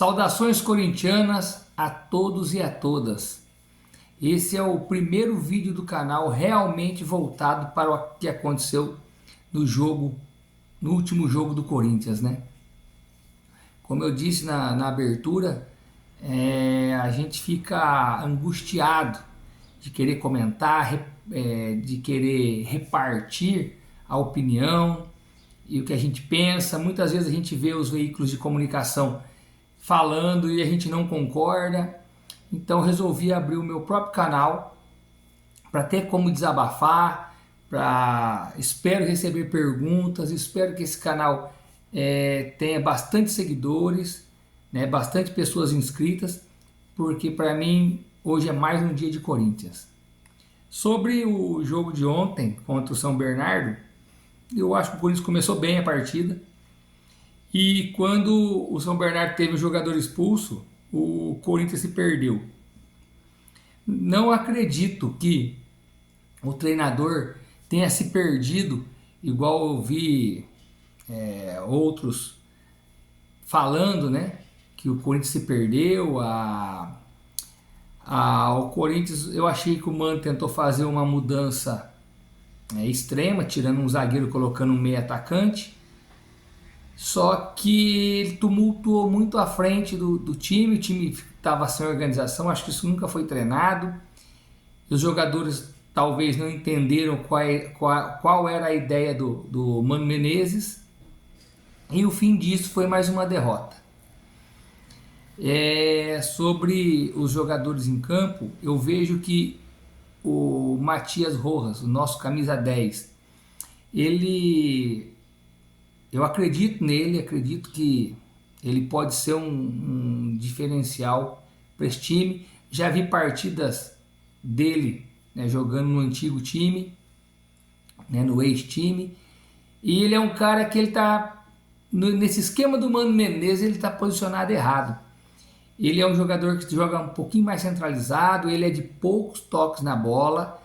Saudações corintianas a todos e a todas. Esse é o primeiro vídeo do canal realmente voltado para o que aconteceu no último jogo do Corinthians, né? Como eu disse na abertura, a gente fica angustiado de querer comentar, de querer repartir a opinião e o que a gente pensa. Muitas vezes a gente vê os veículos de comunicação falando e a gente não concorda. Então resolvi abrir o meu próprio canal para ter como desabafar, espero receber perguntas, espero que esse canal tenha bastante seguidores, né, bastante pessoas inscritas, porque para mim hoje é mais um dia de Corinthians. Sobre o jogo de ontem contra o São Bernardo, eu acho que o Corinthians começou bem a partida, e quando o São Bernardo teve o jogador expulso, o Corinthians se perdeu. Não acredito que o treinador tenha se perdido, igual eu vi outros falando, né, que o Corinthians se perdeu. O Corinthians, eu achei que o Mano tentou fazer uma mudança extrema, tirando um zagueiro, colocando um meio atacante. Só que ele tumultuou muito à frente do time, o time estava sem organização, acho que isso nunca foi treinado. Os jogadores talvez não entenderam qual era a ideia do Mano Menezes, e o fim disso foi mais uma derrota. Sobre os jogadores em campo, eu vejo que o Matias Rojas, o nosso camisa 10, eu acredito nele, acredito que ele pode ser um diferencial para esse time. Já vi partidas dele, né, jogando no antigo time, né, no ex-time, e ele é um cara que ele está nesse esquema do Mano Menezes, ele está posicionado errado. Ele é um jogador que joga um pouquinho mais centralizado, ele é de poucos toques na bola,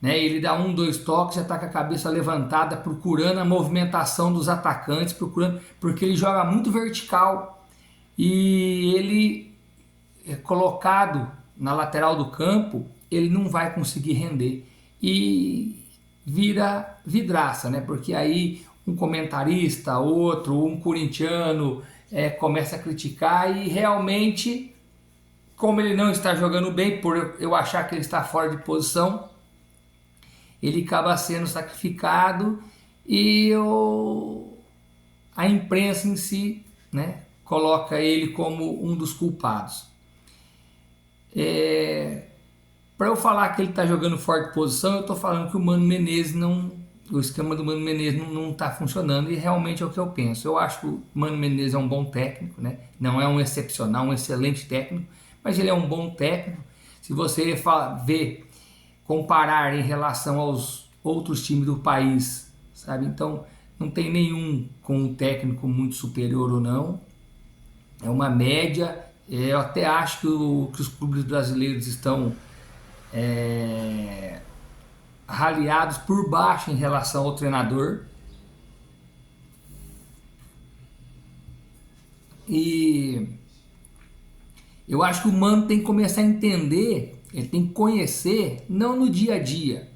né? Ele dá 1, 2 toques, já está com a cabeça levantada, procurando a movimentação dos atacantes, porque ele joga muito vertical, e ele colocado na lateral do campo, ele não vai conseguir render e vira vidraça, né? Porque aí um comentarista, outro, um corintiano começa a criticar, e realmente, como ele não está jogando bem, por eu achar que ele está fora de posição, ele acaba sendo sacrificado, e a imprensa em si, né, coloca ele como um dos culpados. Para eu falar que ele está jogando fora de posição, eu estou falando que o Mano Menezes o esquema do Mano Menezes não está funcionando, e realmente é o que eu penso. Eu acho que o Mano Menezes é um bom técnico, né? Não é um excepcional, um excelente técnico, mas ele é um bom técnico. Se você comparar em relação aos outros times do país, sabe? Então não tem nenhum com um técnico muito superior ou não. É uma média. Eu até acho que os clubes brasileiros estão raliados por baixo em relação ao treinador. E eu acho que o Mano tem que começar a entender, ele tem que conhecer, não no dia a dia,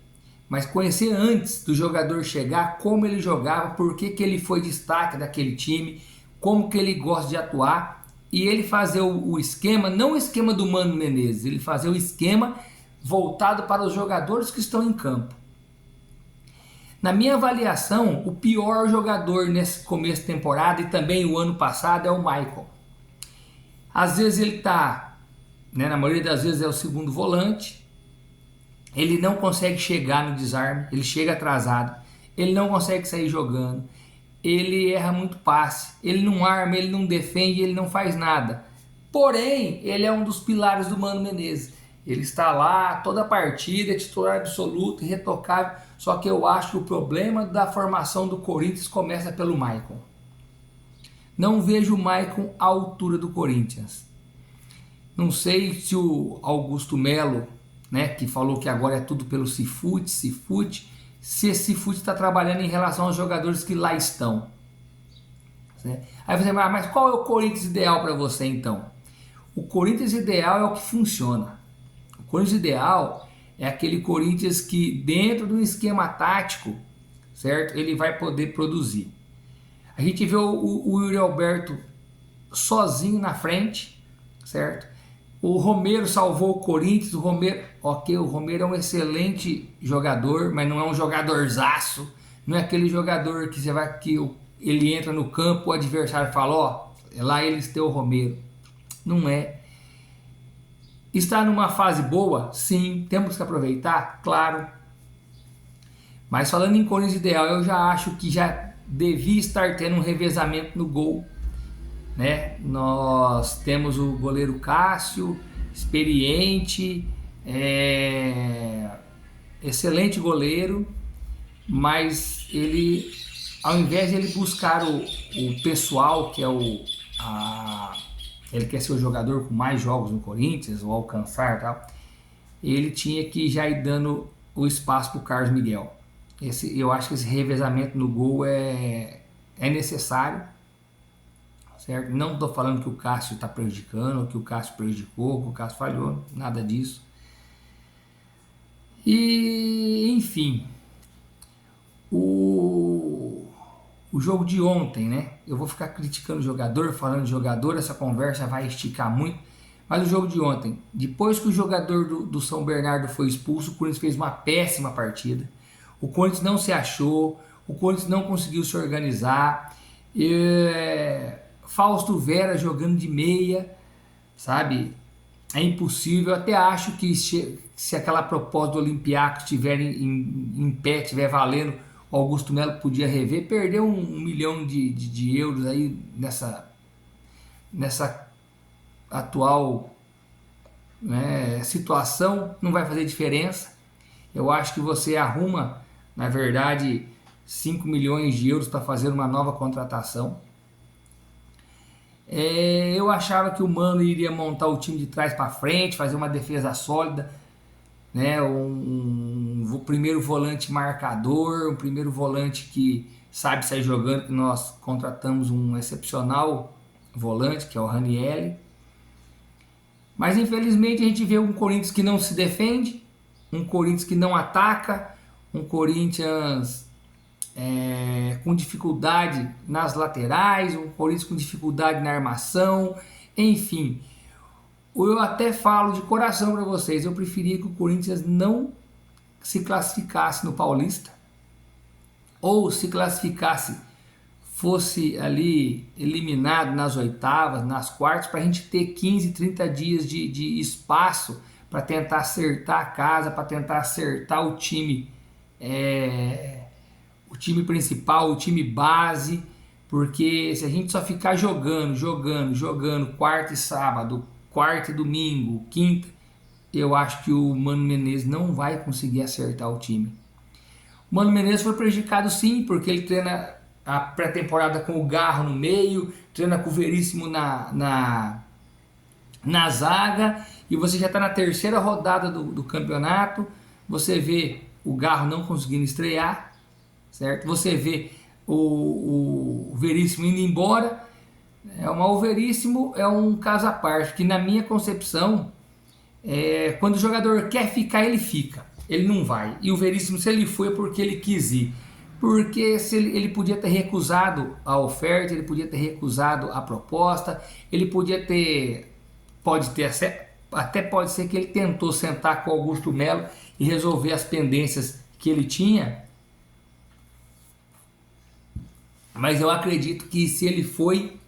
mas conhecer antes do jogador chegar, como ele jogava, por que ele foi destaque daquele time, como que ele gosta de atuar, e ele fazer o esquema, não o esquema do Mano Menezes, ele fazer o esquema voltado para os jogadores que estão em campo. Na minha avaliação, o pior jogador nesse começo de temporada, e também o ano passado, é o Maicon. Às vezes ele está, né, na maioria das vezes é o segundo volante, ele não consegue chegar no desarme, ele chega atrasado, ele não consegue sair jogando, ele erra muito passe, ele não arma, ele não defende, ele não faz nada. Porém, ele é um dos pilares do Mano Menezes. Ele está lá toda a partida, é titular absoluto, irretocável. Só que eu acho que o problema da formação do Corinthians começa pelo Maicon. Não vejo o Maicon à altura do Corinthians. Não sei se o Augusto Melo, né, que falou que agora é tudo pelo Cifute, se esse Cifute está trabalhando em relação aos jogadores que lá estão. né? Aí você vai, mas qual é o Corinthians ideal para você então? O Corinthians ideal é o que funciona. O Corinthians ideal é aquele Corinthians que dentro de um esquema tático, certo? Ele vai poder produzir. A gente vê o Yuri Alberto sozinho na frente, certo? O Romero salvou o Corinthians. O Romero é um excelente jogador, mas não é um jogadorzaço. Não é aquele jogador que você vai ele entra no campo, o adversário fala, ó, lá eles têm o Romero. Não é. Está numa fase boa? Sim. Temos que aproveitar? Claro. Mas falando em Corinthians ideal, eu já acho que já devia estar tendo um revezamento no gol, né? Nós temos o goleiro Cássio, experiente, excelente goleiro, mas ele, ao invés de ele buscar o pessoal, que é ele quer ser o jogador com mais jogos no Corinthians, ou alcançar tal, ele tinha que já ir dando o espaço para o Carlos Miguel. Eu acho que esse revezamento no gol é necessário, certo? Não estou falando que o Cássio está prejudicando, que o Cássio prejudicou, que o Cássio falhou, nada disso. E, enfim, o jogo de ontem, né? Eu vou ficar criticando o jogador, falando de jogador, essa conversa vai esticar muito. Mas o jogo de ontem, depois que o jogador do São Bernardo foi expulso, o Corinthians fez uma péssima partida. O Corinthians não se achou, o Corinthians não conseguiu se organizar. Fausto Vera jogando de meia, sabe? É impossível. Eu até acho que se aquela proposta do Olympiacos estiver em pé, estiver valendo, o Augusto Melo podia rever. Perdeu 1 milhão de euros aí nessa atual, né, situação, não vai fazer diferença. Eu acho que você arruma, na verdade, 5 milhões de euros para fazer uma nova contratação. Eu achava que o Mano iria montar o time de trás para frente, fazer uma defesa sólida, né? Um primeiro volante marcador, um primeiro volante que sabe sair jogando, que nós contratamos um excepcional volante, que é o Ranieri. Mas infelizmente a gente vê um Corinthians que não se defende, um Corinthians que não ataca, um Corinthians com dificuldade nas laterais, um Corinthians com dificuldade na armação, enfim. Eu até falo de coração para vocês, eu preferia que o Corinthians não se classificasse no Paulista, ou se classificasse, fosse ali eliminado nas oitavas, nas quartas, para a gente ter 15, 30 dias de espaço para tentar acertar a casa, para tentar acertar o time, o time principal, o time base, porque se a gente só ficar jogando, quarta e sábado, quarta e domingo, quinta, eu acho que o Mano Menezes não vai conseguir acertar o time. O Mano Menezes foi prejudicado sim, porque ele treina a pré-temporada com o Garro no meio, treina com o Veríssimo na zaga, e você já está na terceira rodada do campeonato, você vê o Garro não conseguindo estrear, certo? Você vê o Veríssimo indo embora. O Veríssimo é um caso à parte, que na minha concepção, quando o jogador quer ficar, ele fica, ele não vai. E o Veríssimo, se ele foi, é porque ele quis ir. Porque se ele podia ter recusado a oferta, ele podia ter recusado a proposta, ele podia ter, até pode ser que ele tentou sentar com o Augusto Melo e resolver as pendências que ele tinha. Mas eu acredito que se ele foi,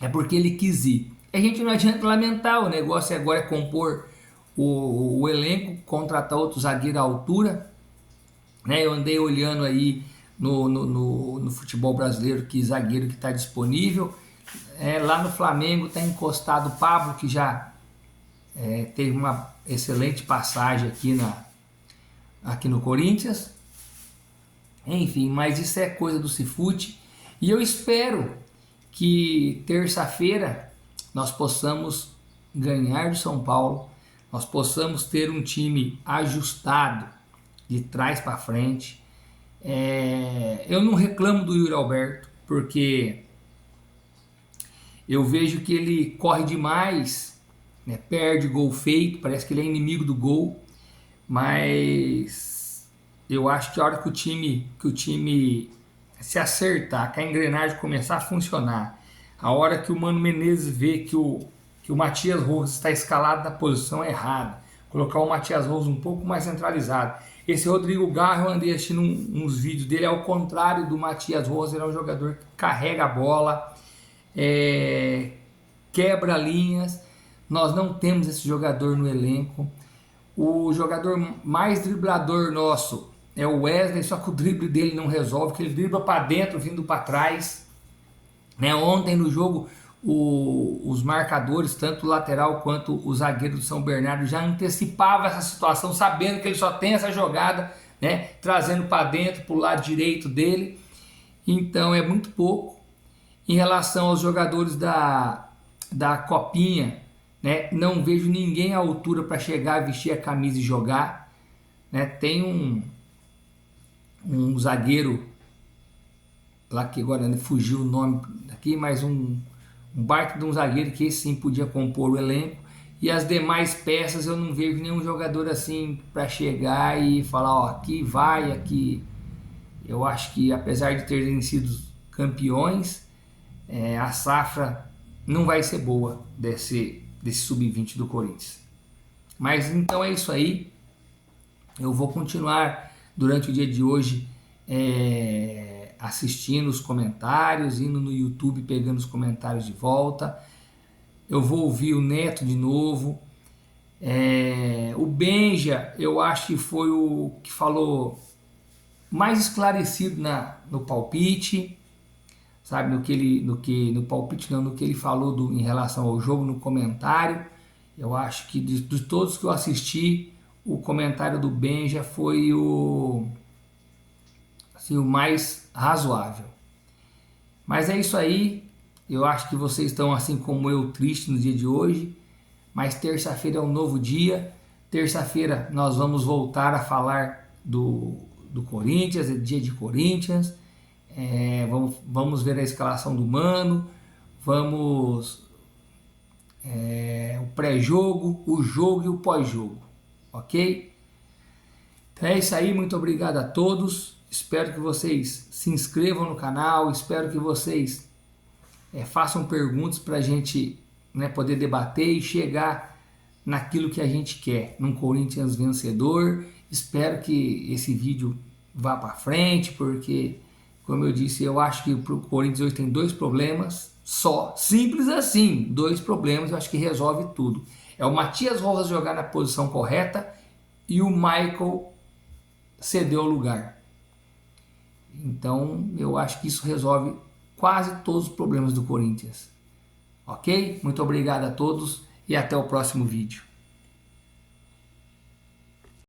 é porque ele quis ir. A gente não adianta lamentar, o negócio agora é compor o elenco, contratar outro zagueiro à altura, né? Eu andei olhando aí no futebol brasileiro que zagueiro que está disponível. Lá no Flamengo está encostado o Pablo, que já teve uma excelente passagem aqui no Corinthians. Enfim, mas isso é coisa do Cifute. E eu espero que terça-feira nós possamos ganhar do São Paulo, nós possamos ter um time ajustado de trás para frente. Eu não reclamo do Yuri Alberto, porque Eu vejo que ele corre demais, né? Perde gol feito, parece que ele é inimigo do gol, mas eu acho que a hora que o time se acertar, que a engrenagem começar a funcionar, a hora que o Mano Menezes vê que o Matias Rojas está escalado na posição errada, colocar o Matias Rojas um pouco mais centralizado. Esse Rodrigo Garro, eu andei assistindo uns vídeos dele, ao contrário do Matias Rojas, ele é um jogador que carrega a bola, quebra linhas. Nós não temos esse jogador no elenco. O jogador mais driblador nosso é o Wesley, só que o drible dele não resolve, que ele dribla para dentro, vindo para trás. Né? Ontem no jogo, os marcadores, tanto o lateral quanto o zagueiro do São Bernardo, já antecipavam essa situação, sabendo que ele só tem essa jogada, né? Trazendo para dentro, para o lado direito dele. Então é muito pouco. Em relação aos jogadores da Copinha, né? Não vejo ninguém à altura para chegar, vestir a camisa e jogar. Né? Tem um zagueiro lá que agora fugiu o nome daqui, mas um baita de um zagueiro que esse sim podia compor o elenco. E as demais peças eu não vejo nenhum jogador assim para chegar e falar, ó, aqui vai, aqui. Eu acho que apesar de terem sido campeões, a safra não vai ser boa desse sub-20 do Corinthians. Mas então é isso aí. Eu vou continuar durante o dia de hoje assistindo os comentários, indo no YouTube pegando os comentários de volta. Eu vou ouvir o Neto de novo. O Benja, eu acho que foi o que falou mais esclarecido no palpite, sabe, no palpite não, no que ele falou em relação ao jogo no comentário. Eu acho que de todos que eu assisti, o comentário do Benja foi o mais razoável. Mas é isso aí. Eu acho que vocês estão assim como eu, tristes no dia de hoje. Mas terça-feira é um novo dia. Terça-feira nós vamos voltar a falar do Corinthians, é dia de Corinthians. Vamos ver a escalação do Mano. Vamos o pré-jogo, o jogo e o pós-jogo. Ok? Então é isso aí. Muito obrigado a todos. Espero que vocês se inscrevam no canal, espero que vocês façam perguntas para a gente, né, poder debater e chegar naquilo que a gente quer, num Corinthians vencedor. Espero que esse vídeo vá para frente, porque, como eu disse, eu acho que o Corinthians hoje tem 2 problemas, só, simples assim, 2 problemas, eu acho que resolve tudo. É o Matias Rojas jogar na posição correta e o Michael ceder o lugar. Então, eu acho que isso resolve quase todos os problemas do Corinthians. Ok? Muito obrigado a todos e até o próximo vídeo.